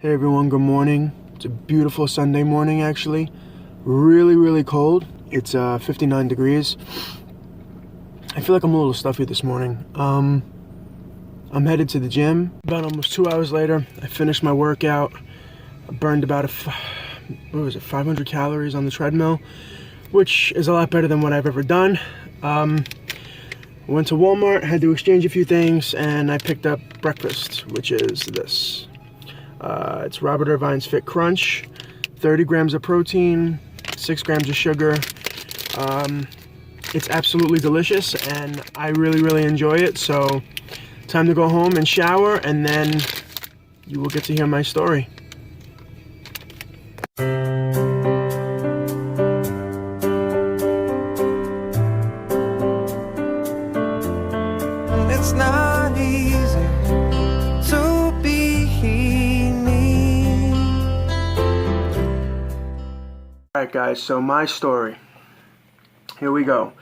Hey everyone, good morning. It's a beautiful Sunday morning actually. Really cold. It's 59 degrees. I feel like I'm a little stuffy this morning. I'm headed to the gym. About almost 2 hours later, I finished my workout. I burned about 500 calories on the treadmill, which is a lot better than what I've ever done. I went to Walmart, had to exchange a few things, and I picked up breakfast, which is this. It's Robert Irvine's Fit Crunch, 30 grams of protein, 6 grams of sugar. It's absolutely delicious and I really enjoy it. So time to go home and shower, and then you will get to hear my story. It's not easy to be me. Alright guys, so my story. Here we go.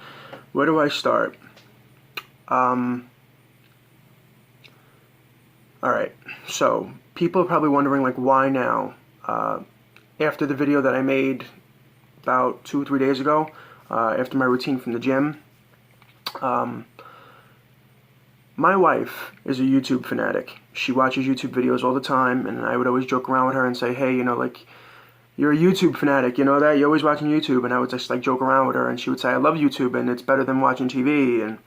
Where do I start? Alright, so people are probably wondering, like, why now? After the video that I made about 2 or 3 days ago, after my routine from the gym, my wife is a YouTube fanatic. She watches YouTube videos all the time, and I would always joke around with her and say, hey, you know, like, you're a YouTube fanatic, you know that? You're always watching YouTube. And I would just, like, joke around with her, and she would say, I love YouTube, and it's better than watching TV. And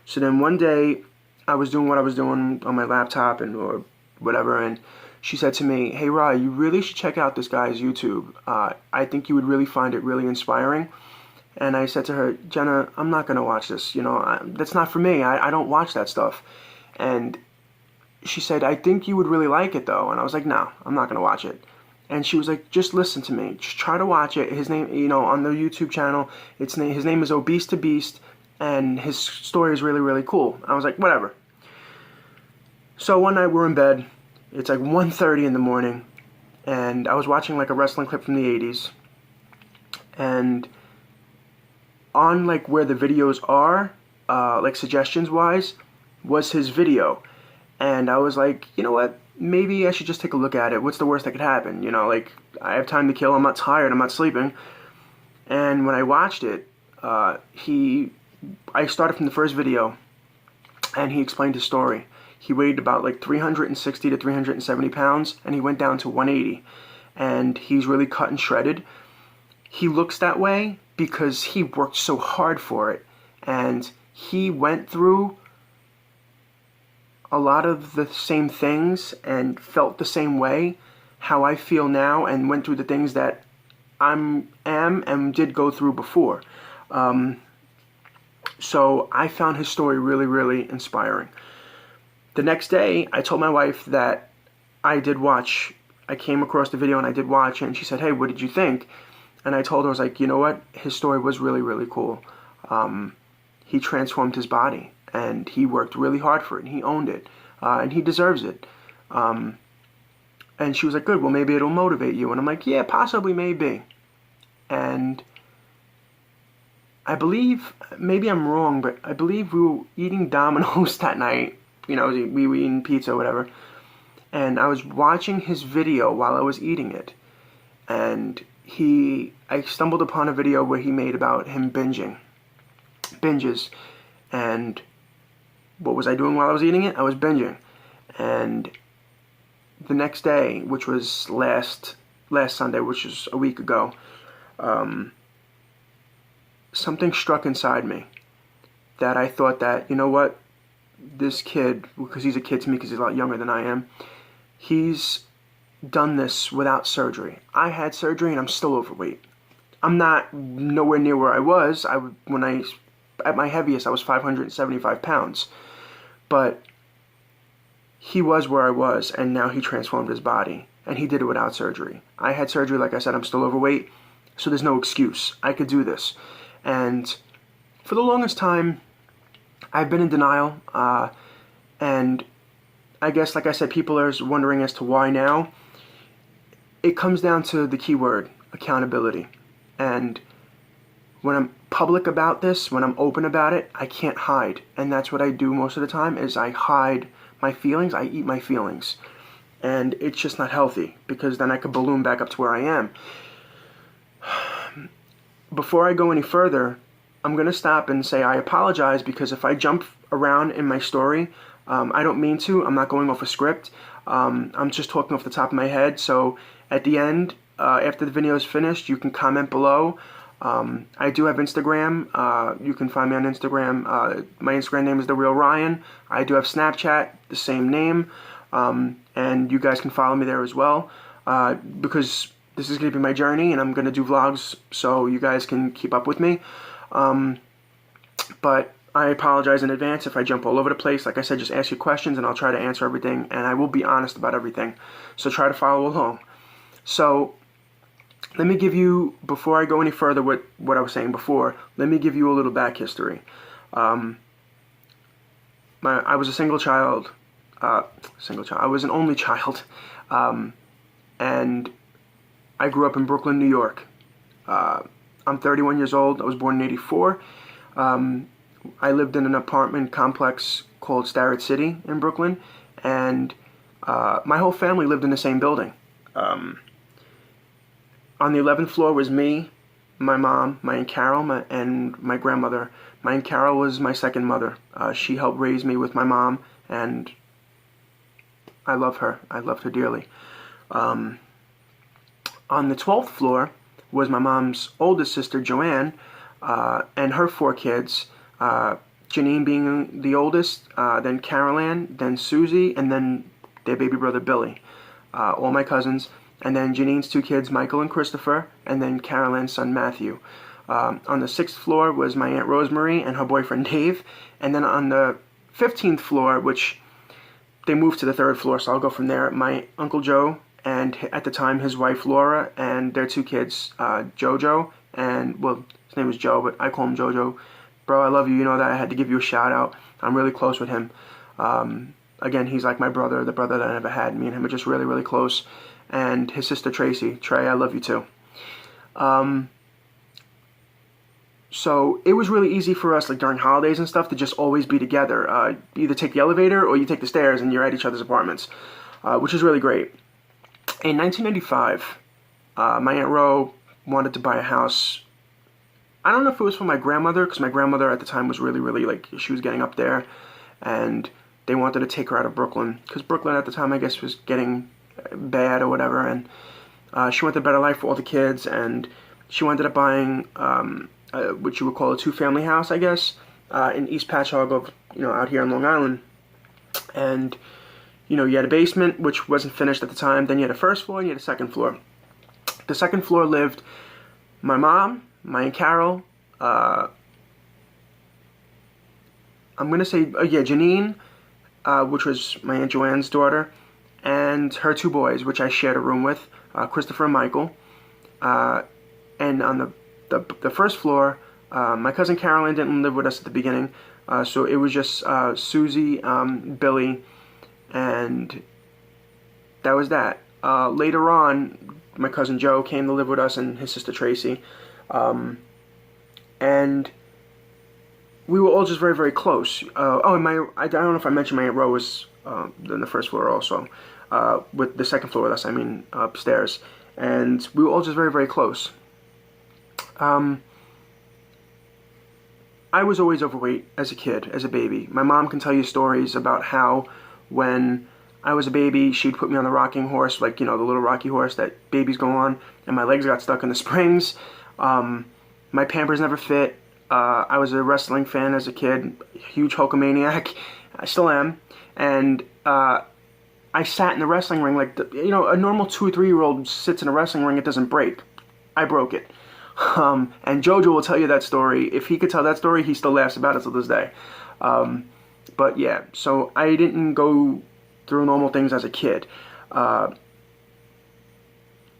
so then one day, I was doing what I was doing on my laptop or whatever, and she said to me, hey, Rye, you really should check out this guy's YouTube. I think you would really find it really inspiring. And I said to her, Jenna, I'm not going to watch this. You know, that's not for me. I don't watch that stuff. And she said, I think you would really like it, though. And I was like, no, I'm not going to watch it. And she was like, just listen to me. Just try to watch it. His name, you know, on the YouTube channel, his name is Obese to Beast, and his story is really cool. I was like, whatever. So one night we're in bed. It's like 1:30 in the morning, and I was watching like a wrestling clip from the 80s. And on like where the videos are, like suggestions wise, was his video. And I was like, you know what? Maybe I should just take a look at it. What's the worst that could happen? You know, like, I have time to kill. I'm not tired. I'm not sleeping. And when I watched it, I started from the first video, and he explained his story. He weighed about like 360 to 370 pounds, and he went down to 180. And he's really cut and shredded. He looks that way because he worked so hard for it. And he went through a lot of the same things and felt the same way how I feel now, and went through the things that am and did go through before. So I found his story really inspiring. The next day, I told my wife that I came across the video and I did watch it, and she said, hey, what did you think? And I told her, I was like, you know what? His story was really cool. He transformed his body, and he worked really hard for it, and he owned it, and he deserves it. And she was like, good, well, maybe it'll motivate you. And I'm like, yeah, possibly, maybe. And I believe, maybe I'm wrong, but I believe we were eating Domino's that night. You know, we were eating pizza or whatever. And I was watching his video while I was eating it. And I stumbled upon a video where he made about him binges. And what was I doing while I was eating it? I was binging. And the next day, which was last Sunday, which was a week ago, something struck inside me that I thought that, you know what, this kid, because he's a kid to me because he's a lot younger than I am, he's done this without surgery. I had surgery and I'm still overweight. I'm not nowhere near where I was. At my heaviest, I was 575 pounds. But he was where I was, and now he transformed his body. And he did it without surgery. I had surgery, like I said, I'm still overweight, so there's no excuse. I could do this. And for the longest time, I've been in denial. And I guess, like I said, people are wondering as to why now. It comes down to the key word, accountability. And when I'm public about this, when I'm open about it, I can't hide. And that's what I do most of the time, is I hide my feelings. I eat my feelings. and it's just not healthy, because then I could balloon back up to where I am. Before I go any further, I'm going to stop and say I apologize, because if I jump around in my story, I don't mean to. I'm not going off a script. I'm just talking off the top of my head. So at the end, after the video is finished, you can comment below. I do have Instagram. You can find me on Instagram. My Instagram name is The Real Ryan. I do have Snapchat, the same name. And you guys can follow me there as well, because this is going to be my journey, and I'm going to do vlogs so you guys can keep up with me. But I apologize in advance if I jump all over the place. Like I said, just ask your questions and I'll try to answer everything, and I will be honest about everything. So try to follow along. So let me give you, before I go any further with what I was saying before, let me give you a little back history. I was a single child. I was an only child. And I grew up in Brooklyn, New York. I'm 31 years old. I was born in '84. I lived in an apartment complex called Starrett City in Brooklyn, and my whole family lived in the same building. On the 11th floor was me, my mom, my Aunt Carol, and my grandmother. My Aunt Carol was my second mother. She helped raise me with my mom, and I love her. I loved her dearly. On the 12th floor was my mom's oldest sister, Joanne, and her 4 kids. Janine being the oldest, then Carol Ann, then Susie, and then their baby brother Billy. All my cousins. And then Janine's 2 kids, Michael and Christopher, and then Carol Ann's son Matthew. On the 6th floor was my Aunt Rosemary and her boyfriend Dave. And then on the 15th floor, which they moved to the 3rd floor, so I'll go from there, my Uncle Joe, and at the time his wife Laura, and their 2 kids, Jojo, and, well, his name was Joe, but I call him Jojo. Bro, I love you. You know that. I had to give you a shout out. I'm really close with him. Again, he's like my brother, the brother that I never had. Me and him are just really, really close. And his sister Tracy. Trey, I love you too. So it was really easy for us, like during holidays and stuff, to just always be together. You either take the elevator or you take the stairs and you're at each other's apartments, which is really great. In 1995, my Aunt Ro wanted to buy a house. I don't know if it was for my grandmother, because my grandmother at the time was really, really, like, she was getting up there, and they wanted to take her out of Brooklyn, because Brooklyn at the time, I guess, was getting bad or whatever, and she wanted a better life for all the kids, and she ended up buying what you would call a 2-family house, I guess, in East Patchogue, out here in Long Island. And you had a basement, which wasn't finished at the time. Then you had a 1st floor and you had a 2nd floor. The 2nd floor lived my mom, my Aunt Carol, I'm going to say, Janine, which was my Aunt Joanne's daughter, and her 2 boys, which I shared a room with, Christopher and Michael. And on the 1st floor, my cousin Carolyn didn't live with us at the beginning, so it was just Susie, Billy, and that was that. Later on, my cousin Joe came to live with us, and his sister Tracy, and we were all just very, very close. And I don't know if I mentioned my Aunt Ro was on the 1st floor also, with the 2nd floor with us, upstairs, and we were all just very, very close. I was always overweight as a kid, as a baby. My mom can tell you stories about how when I was a baby, she'd put me on the rocking horse, like, the little rocky horse that babies go on, and my legs got stuck in the springs. My Pampers never fit. I was a wrestling fan as a kid, huge Hulkamaniac. I still am. And I sat in the wrestling ring like, a normal 2 or 3-year-old sits in a wrestling ring, it doesn't break. I broke it. And Jojo will tell you that story. If he could tell that story, he still laughs about it to this day. But yeah, so I didn't go through normal things as a kid. A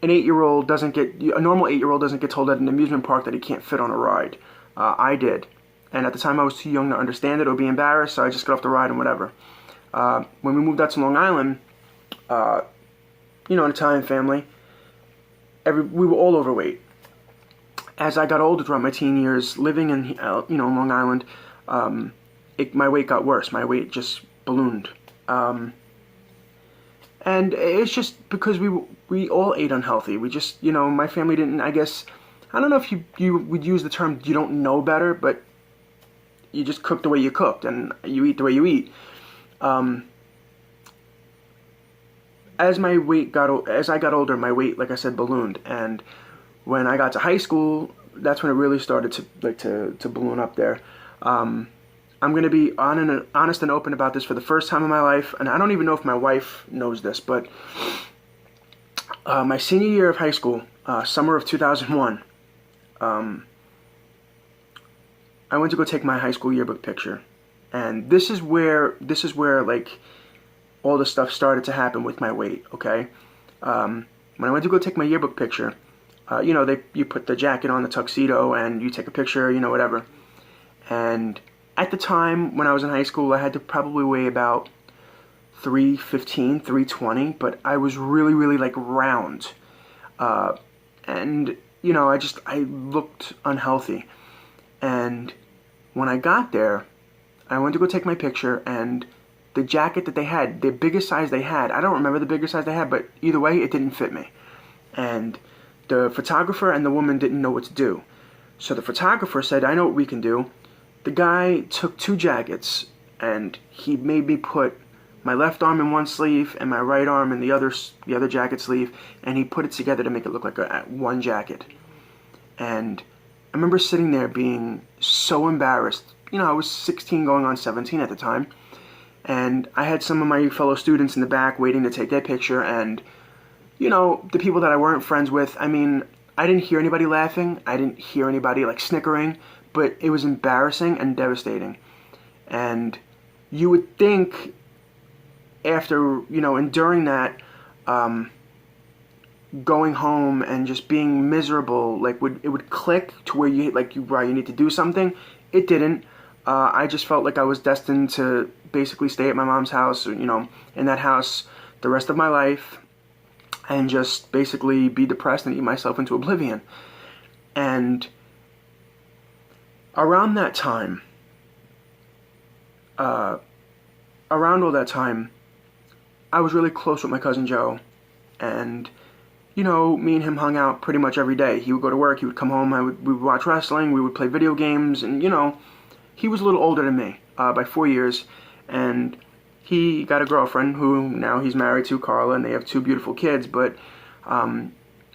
normal 8-year-old doesn't get told at an amusement park that he can't fit on a ride. I did. And at the time I was too young to understand it or be embarrassed, so I just got off the ride and whatever. When we moved out to Long Island, an Italian family, we were all overweight. As I got older throughout my teen years, living in Long Island, my weight got worse. My weight just ballooned. And it's just because we all ate unhealthy. We just, my family didn't, I guess, I don't know if you would use the term you don't know better, but you just cook the way you cooked and you eat the way you eat. As I got older, my weight, like I said, ballooned. And when I got to high school, that's when it really started to balloon up there. I'm going to be honest and open about this for the first time in my life, and I don't even know if my wife knows this, but my senior year of high school, summer of 2001, I went to go take my high school yearbook picture, and this is where like all the stuff started to happen with my weight. Okay, when I went to go take my yearbook picture, you put the jacket on, the tuxedo, and you take a picture, whatever, and at the time, when I was in high school, I had to probably weigh about 315, 320, but I was really, really, like, round. And, I looked unhealthy. And when I got there, I went to go take my picture, and the jacket that they had, the biggest size they had, I don't remember the biggest size they had, but either way, it didn't fit me. And the photographer and the woman didn't know what to do. So the photographer said, I know what we can do. The guy took two jackets, and he made me put my left arm in one sleeve and my right arm in the other jacket sleeve, and he put it together to make it look like one jacket. And I remember sitting there being so embarrassed. I was 16 going on 17 at the time, and I had some of my fellow students in the back waiting to take their picture, and, the people that I weren't friends with, I mean, I didn't hear anybody laughing, I didn't hear anybody, like, snickering, but it was embarrassing and devastating. And you would think after, enduring that, going home and just being miserable, like, it would click to where you need to do something. It didn't. I just felt like I was destined to basically stay at my mom's house, in that house the rest of my life, and just basically be depressed and eat myself into oblivion. And around all that time, I was really close with my cousin Joe, and, me and him hung out pretty much every day. He would go to work, he would come home, we would watch wrestling, we would play video games, and, he was a little older than me, by 4 years, and he got a girlfriend who now he's married to, Carla, and they have 2 beautiful kids, but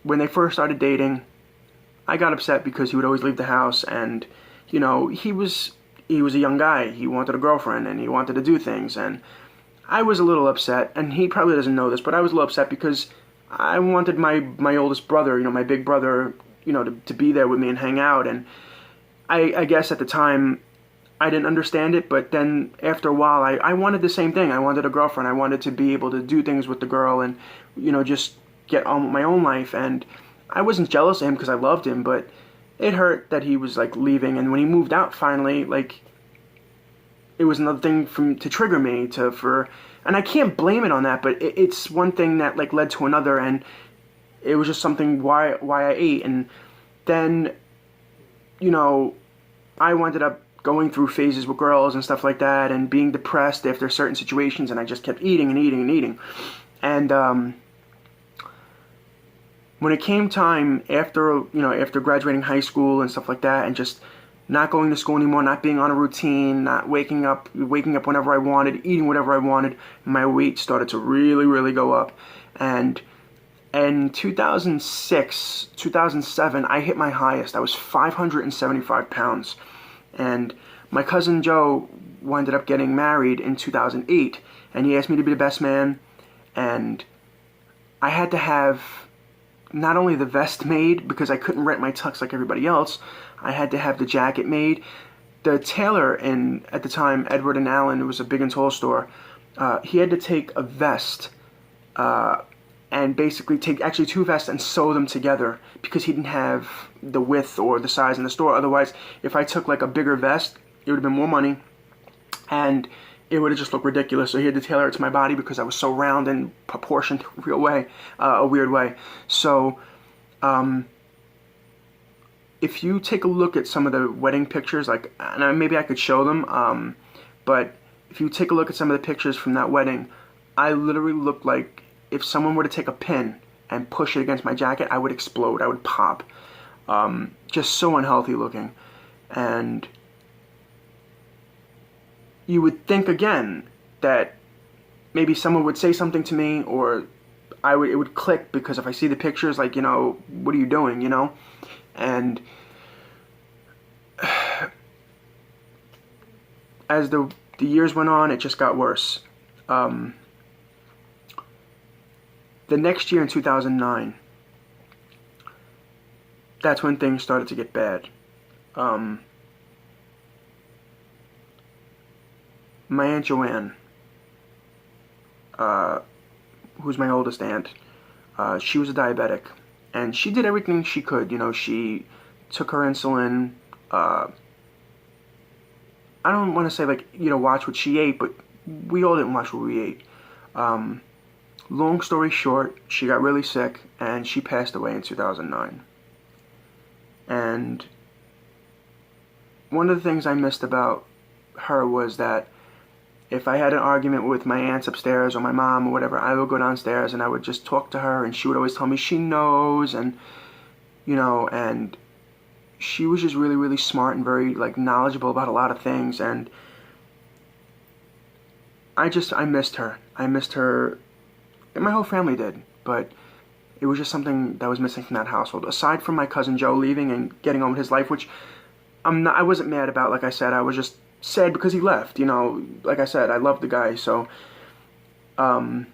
when they first started dating, I got upset because he would always leave the house, and he was a young guy. He wanted a girlfriend, and he wanted to do things, and I was a little upset, and he probably doesn't know this, but I was a little upset because I wanted my oldest brother, my big brother, to be there with me and hang out, and I guess at the time, I didn't understand it, but then after a while, I wanted the same thing. I wanted a girlfriend. I wanted to be able to do things with the girl and, just get on with my own life, and I wasn't jealous of him because I loved him, but it hurt that he was, like, leaving, and when he moved out finally, like, it was another thing to trigger me, and I can't blame it on that, but it's one thing that, like, led to another, and it was just something why I ate, and then, I ended up going through phases with girls and stuff like that, and being depressed after certain situations, and I just kept eating and eating and eating, and, when it came time after graduating high school and stuff like that, and just not going to school anymore, not being on a routine, not waking up whenever I wanted, eating whatever I wanted, my weight started to really, really go up. And in 2006, 2007, I hit my highest. I was 575 pounds. And my cousin Joe ended up getting married in 2008, and he asked me to be the best man, and I had to have not only the vest made, because I couldn't rent my tux like everybody else, I had to have the jacket made. The tailor at the time, Edward and Allen, it was a big and tall store, he had to take a vest and basically take actually 2 vests and sew them together because he didn't have the width or the size in the store. Otherwise, if I took like a bigger vest, it would have been more money, and it would have just looked ridiculous. So he had to tailor it to my body because I was so round and proportioned a weird way. So if you take a look at some of the wedding pictures, like, and maybe I could show them, but if you take a look at some of the pictures from that wedding, I literally looked like if someone were to take a pin and push it against my jacket, I would explode. I would pop. Just so unhealthy looking. And you would think again that maybe someone would say something to me, or it would click, because if I see the pictures, like, what are you doing, And as the years went on, it just got worse. The next year in 2009, that's when things started to get bad. My Aunt Joanne, who's my oldest aunt, she was a diabetic, and she did everything she could. She took her insulin. I don't want to say, watch what she ate, but we all didn't watch what we ate. Long story short, she got really sick, and she passed away in 2009. And one of the things I missed about her was that if I had an argument with my aunts upstairs or my mom or whatever, I would go downstairs and I would just talk to her, and she would always tell me she knows, and and she was just really, really smart and very knowledgeable about a lot of things. And I missed her. I missed her, and my whole family did, but it was just something that was missing from that household. Aside from my cousin Joe leaving and getting on with his life, which I wasn't mad about. Like I said, I was just sad because he left. Like I said, I love the guy. So now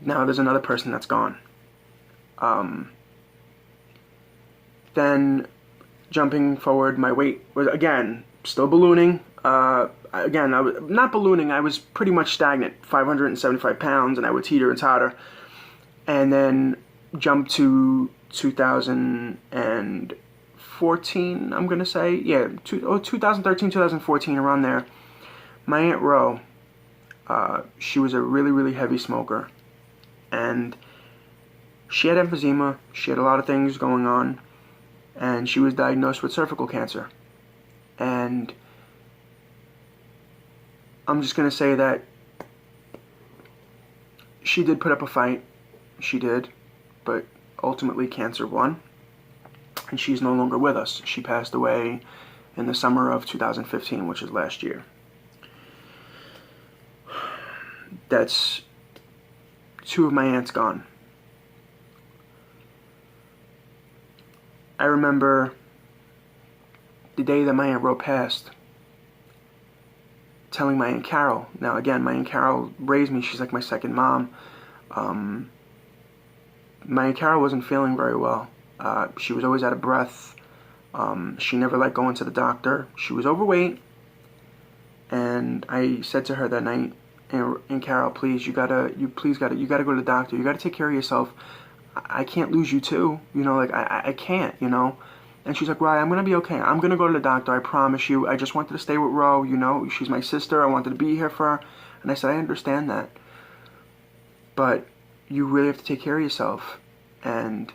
there's another person that's gone. Then jumping forward, my weight was again still ballooning. Again, I was not ballooning. I was pretty much stagnant, 575 pounds, and I would teeter and totter. And then jump to 2014, I'm going to say. Yeah, 2013, 2014, around there. My Aunt Ro, she was a really, really heavy smoker. And she had emphysema. She had a lot of things going on. And she was diagnosed with cervical cancer. And I'm just going to say that she did put up a fight. She did. But ultimately cancer won. And she's no longer with us. She passed away in the summer of 2015, which is last year. That's two of my aunts gone. I remember the day that my Aunt Ro passed, telling my Aunt Carol. Now again, my Aunt Carol raised me. She's like my second mom. My Aunt Carol wasn't feeling very well. She was always out of breath. She never liked going to the doctor. She was overweight. And I said to her that night, Aunt Carol, please, you gotta go to the doctor. You gotta take care of yourself. I can't lose you too. I can't, And she's like, Ryan, I'm gonna be okay. I'm gonna go to the doctor, I promise you. I just wanted to stay with Ro, She's my sister. I wanted to be here for her. And I said, I understand that. But you really have to take care of yourself. And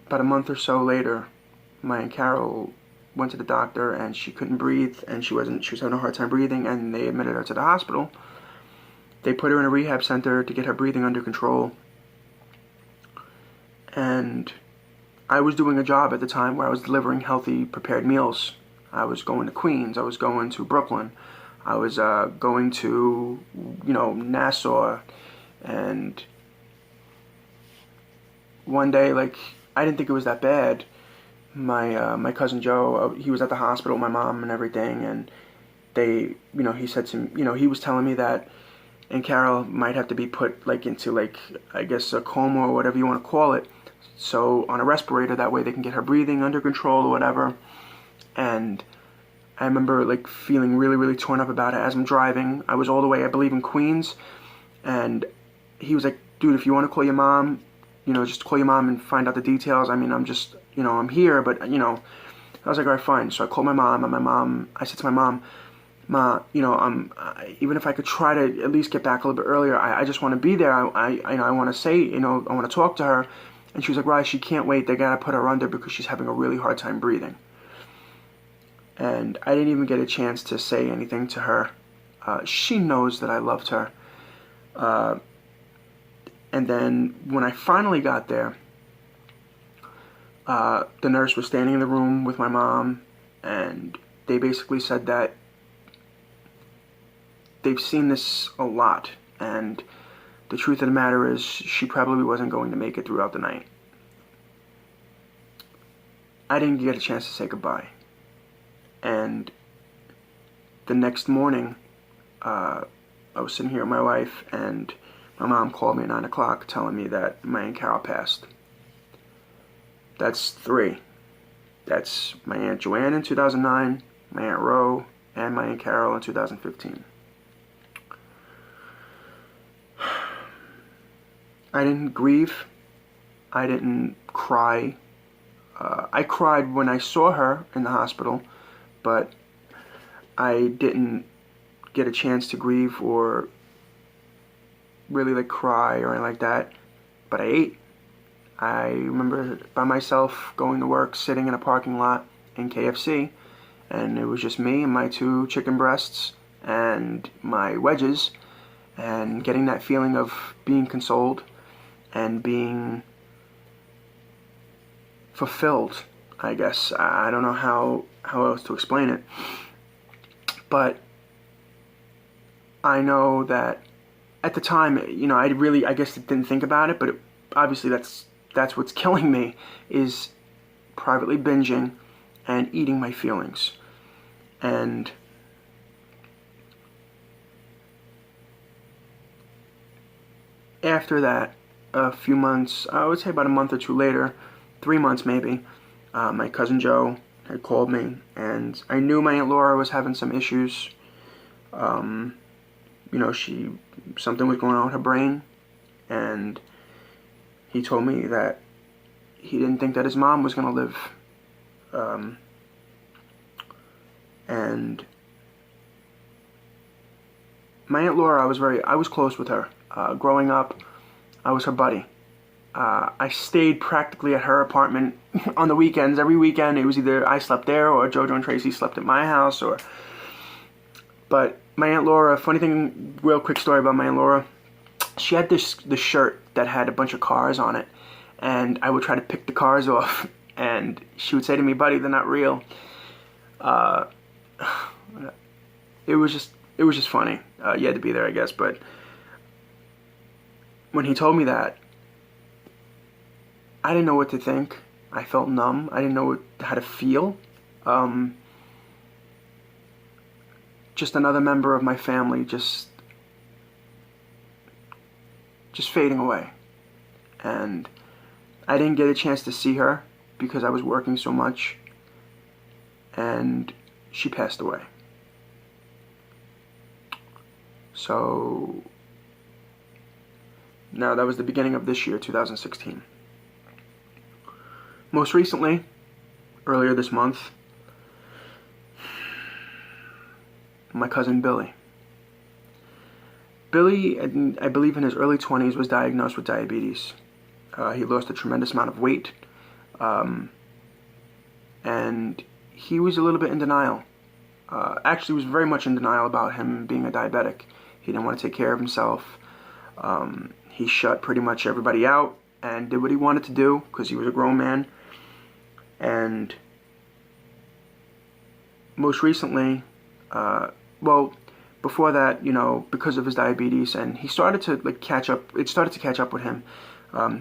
about a month or so later, my Aunt Carol went to the doctor, and she couldn't breathe, and she was having a hard time breathing, and they admitted her to the hospital. They put her in a rehab center to get her breathing under control. And I was doing a job at the time where I was delivering healthy, prepared meals. I was going to Queens. I was going to Brooklyn. I was going to, Nassau. And one day, I didn't think it was that bad. My cousin Joe, he was at the hospital with my mom and everything, and they, he said to me, he was telling me that Aunt Carol might have to be put into I guess a coma or whatever you want to call it, so on a respirator, that way they can get her breathing under control or whatever. And I remember feeling really, really torn up about it as I'm driving. I was all the way, I believe, in Queens, and he was like, dude, if you want to call your mom, just call your mom and find out the details. I mean, I'm just, I'm here, but, I was like, all right, fine. So I called my mom, and I said to my mom, Ma, even if I could try to at least get back a little bit earlier, I just want to be there. I want to say, I want to talk to her. And she was like, Rye, she can't wait. They got to put her under because she's having a really hard time breathing. and I didn't even get a chance to say anything to her. She knows that I loved her. And then when I finally got there, the nurse was standing in the room with my mom, and they basically said that they've seen this a lot, and the truth of the matter is she probably wasn't going to make it throughout the night. I didn't get a chance to say goodbye. And the next morning, I was sitting here with my wife, and my mom called me at 9 o'clock telling me that my Aunt Carol passed. That's three. That's my Aunt Joanne in 2009, my Aunt Ro, and my Aunt Carol in 2015. I didn't grieve. I didn't cry. I cried when I saw her in the hospital, but I didn't get a chance to grieve or really like cry or anything like that. But I ate. I remember by myself going to work, sitting in a parking lot in KFC, and it was just me and my 2 chicken breasts and my wedges, and getting that feeling of being consoled and being fulfilled, I guess. I don't know how else to explain it. But I know that at the time, I guess didn't think about it, but obviously that's what's killing me, is privately binging and eating my feelings. And after that, a few months, I would say about a month or two later, 3 months maybe, my cousin Joe had called me, and I knew my Aunt Laura was having some issues. Something was going on with her brain, and he told me that he didn't think that his mom was going to live. And my Aunt Laura, I was close with her. Growing up, I was her buddy. I stayed practically at her apartment on the weekends. Every weekend, it was either I slept there or JoJo and Tracy slept at my house. But my Aunt Laura, funny thing, real quick story about my Aunt Laura. She had this shirt that had a bunch of cars on it, and I would try to pick the cars off, and she would say to me, "Buddy, they're not real." It was just funny. You had to be there, I guess. But when he told me that, I didn't know what to think. I felt numb. I didn't know how to feel. Just another member of my family just fading away. And I didn't get a chance to see her because I was working so much. And she passed away. So now that was the beginning of this year, 2016. Most recently, earlier this month, my cousin Billy. Billy, I believe in his early 20s, was diagnosed with diabetes. He lost a tremendous amount of weight, and he was a little bit in denial. Actually, was very much in denial about him being a diabetic. He didn't want to take care of himself. He shut pretty much everybody out and did what he wanted to do because he was a grown man. And most recently, before that, because of his diabetes, and he started to catch up. It started to catch up with him.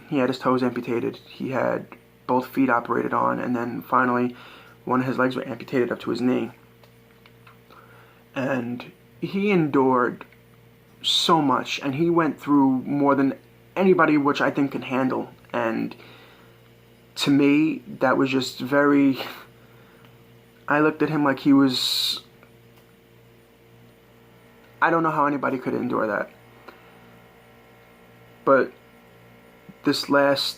He had his toes amputated. He had both feet operated on, and then finally, one of his legs were amputated up to his knee. And he endured so much, and he went through more than anybody which I think can handle. And to me, that was just I looked at him like he was, I don't know how anybody could endure that. But this the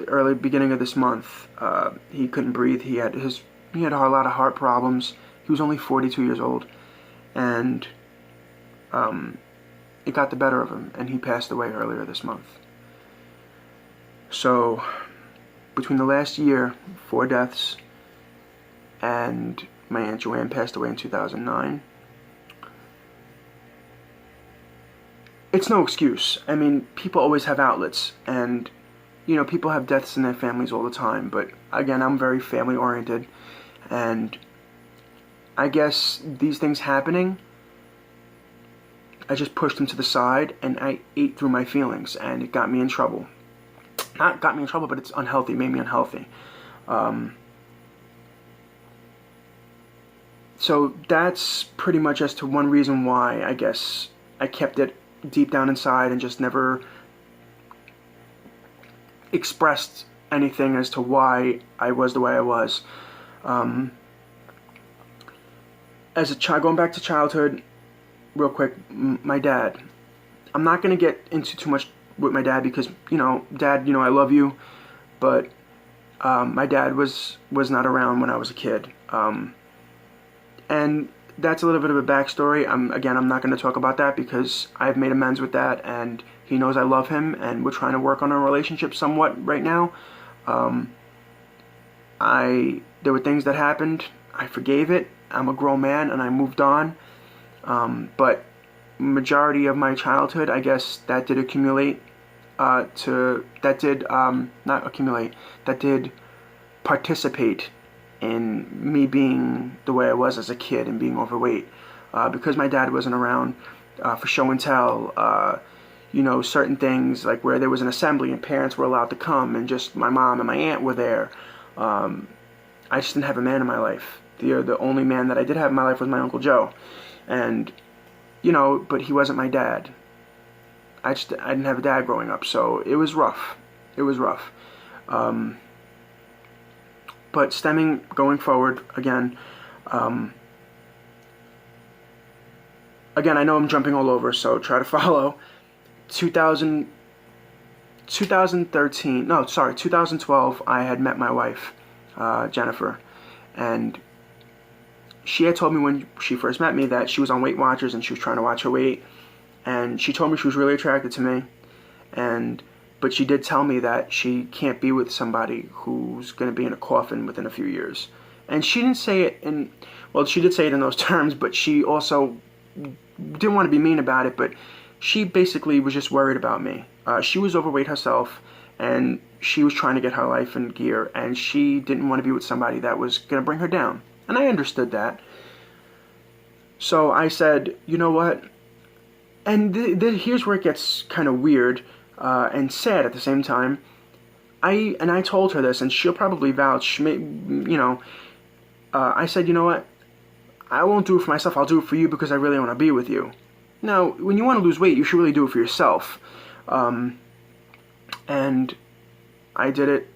early beginning of this month, he couldn't breathe. He had a lot of heart problems. He was only 42 years old, and it got the better of him, and he passed away earlier this month. So between the last year, 4 deaths, and My Aunt Joanne passed away in 2009. It's no excuse. I mean, people always have outlets, and, you know, people have deaths in their families all the time, but again, I'm very family-oriented, and I guess these things happening, I just pushed them to the side, and I ate through my feelings, and it got me in trouble. Not got me in trouble, but it's unhealthy, made me unhealthy. So that's pretty much as to one reason why, I guess, I kept it deep down inside and just never expressed anything as to why I was the way I was. As a child, going back to childhood, real quick, my dad. I'm not going to get into too much with my dad because, you know, Dad, you know, I love you, but my dad was not around when I was a kid. And that's a little bit of a backstory. I'm not going to talk about that because I've made amends with that, and he knows I love him, and we're trying to work on our relationship somewhat right now. There were things that happened. I forgave it. I'm a grown man, and I moved on. But majority of my childhood, I guess, that did accumulate. That did participate in me being the way I was as a kid and being overweight. Because my dad wasn't around for show and tell, you know, certain things like where there was an assembly and parents were allowed to come and just my mom and my aunt were there. I just didn't have a man in my life. The only man that I did have in my life was my Uncle Joe. And, you know, but he wasn't my dad. I didn't have a dad growing up, so it was rough. It was rough. But going forward, again, I know I'm jumping all over, so try to follow. 2012, I had met my wife, Jennifer, and she had told me when she first met me that she was on Weight Watchers and she was trying to watch her weight, and she told me she was really attracted to me, but she did tell me that she can't be with somebody who's going to be in a coffin within a few years. And she didn't say it she did say it in those terms, but she also didn't want to be mean about it, but she basically was just worried about me. She was overweight herself, and she was trying to get her life in gear, and she didn't want to be with somebody that was going to bring her down. And I understood that. So I said, you know what? And here's where it gets kind of weird and sad at the same time. I told her this, and she'll probably vouch. I said, you know what? I won't do it for myself. I'll do it for you because I really want to be with you. Now, when you want to lose weight, you should really do it for yourself. And I did it.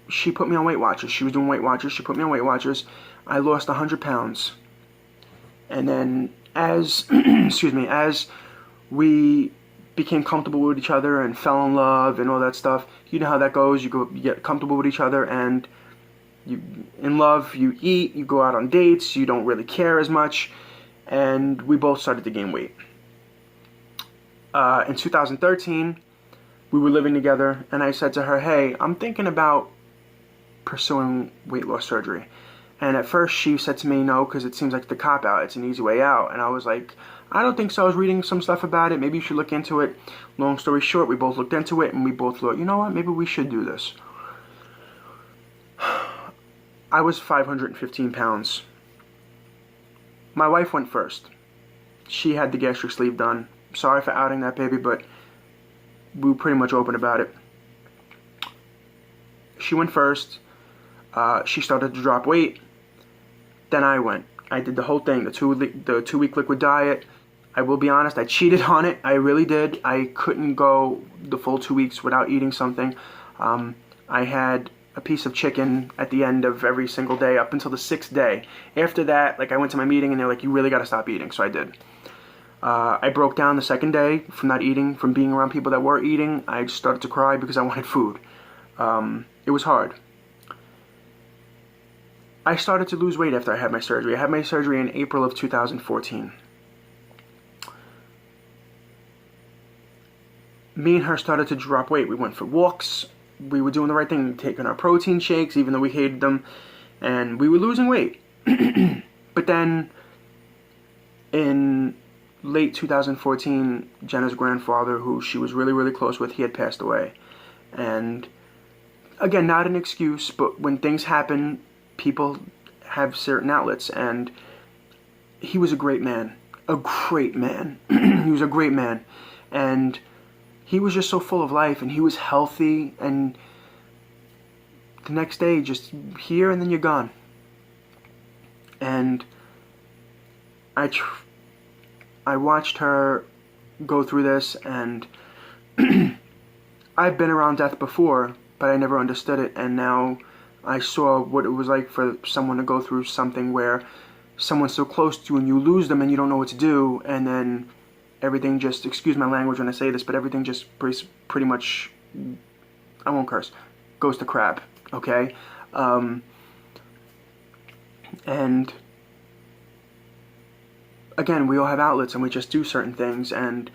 She put me on Weight Watchers. She was doing Weight Watchers. She put me on Weight Watchers. I lost 100 pounds. And then as we became comfortable with each other and fell in love and all that stuff, you know how that goes. You get comfortable with each other, and in love, you eat, you go out on dates, you don't really care as much, and we both started to gain weight. In 2013, we were living together, and I said to her, hey, I'm thinking about pursuing weight loss surgery. And at first she said to me, no, because it seems like the cop-out, it's an easy way out. And I was like, I don't think so. I was reading some stuff about it. Maybe you should look into it. Long story short, we both looked into it, and we both thought, you know what, maybe we should do this. I was 515 pounds. My wife went first. She had the gastric sleeve done. Sorry for outing that baby, but we were pretty much open about it. She went first. She started to drop weight. Then I went. I did the whole thing, the two-week liquid diet. I will be honest, I cheated on it. I really did. I couldn't go the full 2 weeks without eating something. I had a piece of chicken at the end of every single day up until the 6th day. After that, I went to my meeting and they're like, you really got to stop eating. So I did. I broke down the 2nd day from not eating, from being around people that were eating. I just started to cry because I wanted food. It was hard. I started to lose weight after I had my surgery. I had my surgery in April of 2014. Me and her started to drop weight. We went for walks. We were doing the right thing, taking our protein shakes, even though we hated them. And we were losing weight. But then in late 2014, Jenna's grandfather, who she was really, really close with, he had passed away. And again, not an excuse, but when things happen, people have certain outlets. And he was a great man. A great man. He was a great man. And he was just so full of life, and he was healthy, and the next day, just here and then you're gone. And I watched her go through this, and I've been around death before, but I never understood it, and now I saw what it was like for someone to go through something where someone's so close to you and you lose them and you don't know what to do, and then everything just, excuse my language when I say this, but everything just pretty much, I won't curse, goes to crap, okay? And again, we all have outlets and we just do certain things, and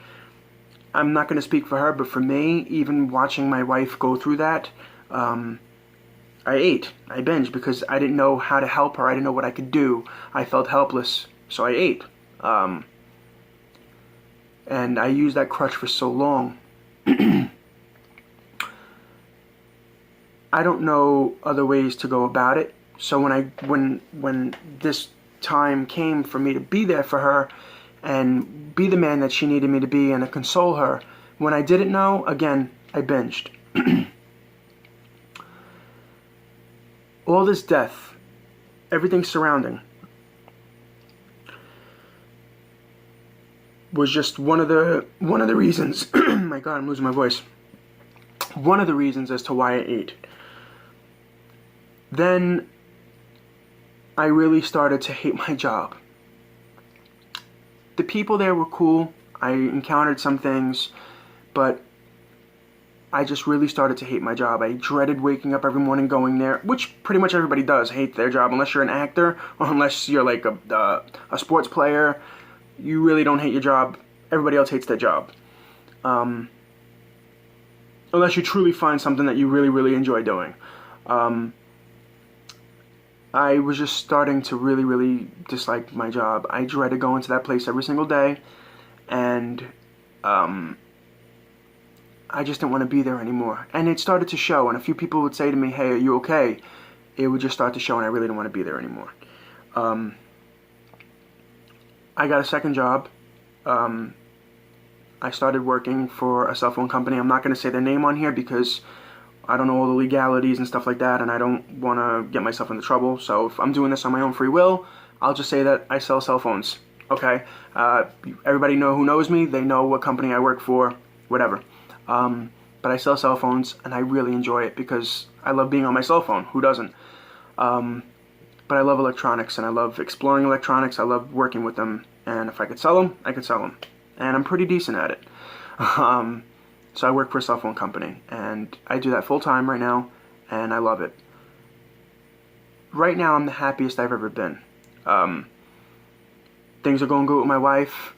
I'm not going to speak for her, but for me, even watching my wife go through that, I binged because I didn't know how to help her. I didn't know what I could do. I felt helpless, so I ate. And I used that crutch for so long. I don't know other ways to go about it. So when this time came for me to be there for her and be the man that she needed me to be and to console her, when I didn't know, again, I binged. All this death, everything surrounding, was just one of the reasons. My God, I'm losing my voice. One of the reasons as to why I ate. Then I really started to hate my job. The people there were cool. I encountered some things, but I just really started to hate my job. I dreaded waking up every morning going there, which pretty much everybody does hate their job, unless you're an actor or unless you're like a sports player. You really don't hate your job. Everybody else hates their job. Unless you truly find something that you really, really enjoy doing. I was just starting to really, really dislike my job. I dreaded going to that place every single day, and I just didn't want to be there anymore. And it started to show, and a few people would say to me, hey, are you okay? It would just start to show, and I really didn't want to be there anymore. I got a second job. I started working for a cell phone company. I'm not going to say their name on here because I don't know all the legalities and stuff like that, and I don't want to get myself into trouble. So if I'm doing this on my own free will, I'll just say that I sell cell phones, okay? Everybody who knows me, they know what company I work for, whatever. But I sell cell phones, and I really enjoy it because I love being on my cell phone. Who doesn't? But I love electronics, and I love exploring electronics. I love working with them, and if I could sell them, I could sell them. And I'm pretty decent at it. So I work for a cell phone company, and I do that full time right now, and I love it. Right now, I'm the happiest I've ever been. Things are going good with my wife.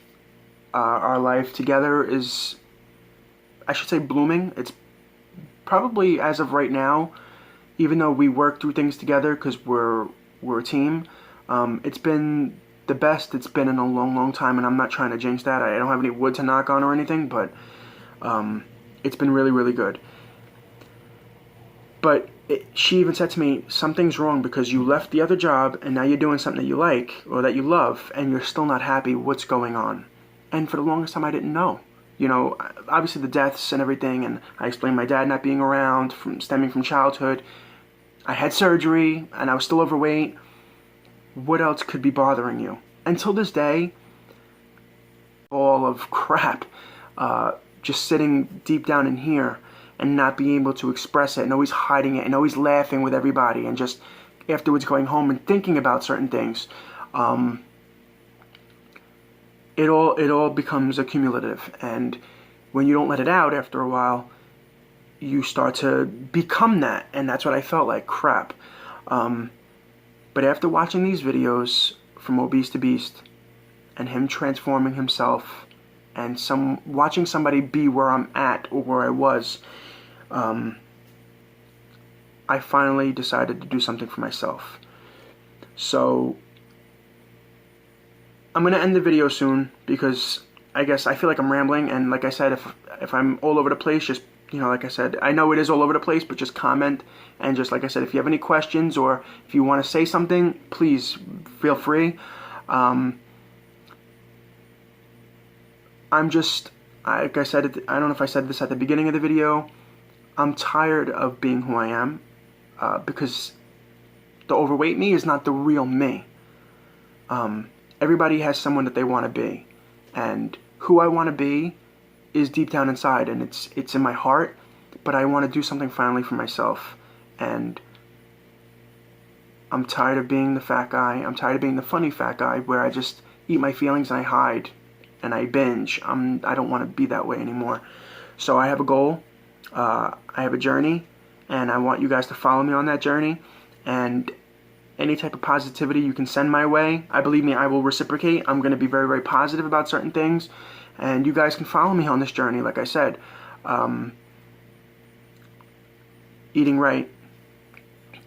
Our life together is, I should say, blooming. It's probably, as of right now, even though we work through things together because we're a team, it's been the best it's been in a long, long time, and I'm not trying to jinx that. I don't have any wood to knock on or anything, but it's been really, really good. But she even said to me, something's wrong because you left the other job and now you're doing something that you like or that you love and you're still not happy. What's going on? And for the longest time, I didn't know. You know, obviously the deaths and everything, and I explained my dad not being around, stemming from childhood. I had surgery and I was still overweight. What else could be bothering you? Until this day, all of crap, just sitting deep down in here and not being able to express it and always hiding it and always laughing with everybody and just afterwards going home and thinking about certain things. It all becomes accumulative, and when you don't let it out after a while, you start to become that, and that's what I felt like, crap. But after watching these videos from Obese to Beast and him transforming himself and watching somebody be where I'm at or where I was, I finally decided to do something for myself. So I'm gonna end the video soon because I guess I feel like I'm rambling, and like I said, if I'm all over the place, just, you know, like I said, I know it is all over the place, but just comment, and just like I said, if you have any questions or if you want to say something, please feel free. I'm just, like I said, I don't know if I said this at the beginning of the video, I'm tired of being who I am, because the overweight me is not the real me. Everybody has someone that they want to be, and who I want to be is deep down inside, and it's in my heart, but I want to do something finally for myself, and I'm tired of being the fat guy. I'm tired of being the funny fat guy where I just eat my feelings and I hide and I binge. I don't want to be that way anymore. So I have a goal, I have a journey, and I want you guys to follow me on that journey, and any type of positivity you can send my way, believe me, I will reciprocate. I'm going to be very, very positive about certain things, and you guys can follow me on this journey, like I said. Eating right,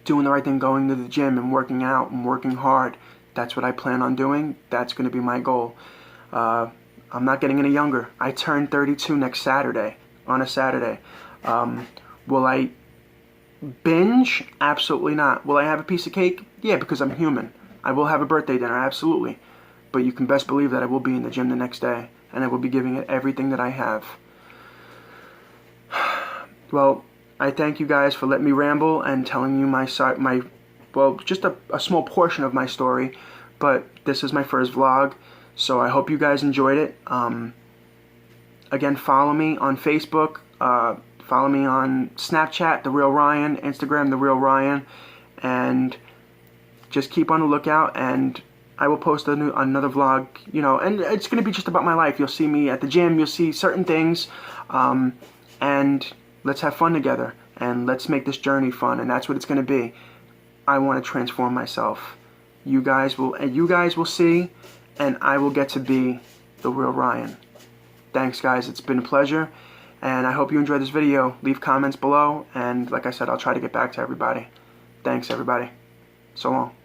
doing the right thing, going to the gym and working out and working hard. That's what I plan on doing. That's going to be my goal. I'm not getting any younger. I turn 32 next Saturday, on a Saturday. Will I binge? Absolutely not. Will I have a piece of cake? Yeah, because I'm human. I will have a birthday dinner, absolutely. But you can best believe that I will be in the gym the next day, and I will be giving it everything that I have. Well, I thank you guys for letting me ramble and telling you well, just a small portion of my story, but this is my first vlog, so I hope you guys enjoyed it. Again, follow me on Facebook, follow me on Snapchat, The Real Ryan, Instagram, The Real Ryan, and just keep on the lookout, and I will post another vlog, you know, and it's going to be just about my life. You'll see me at the gym, you'll see certain things, and let's have fun together, and let's make this journey fun, and that's what it's going to be. I want to transform myself. You guys will see, and I will get to be The Real Ryan. Thanks, guys. It's been a pleasure, and I hope you enjoyed this video. Leave comments below, and like I said, I'll try to get back to everybody. Thanks, everybody. So long.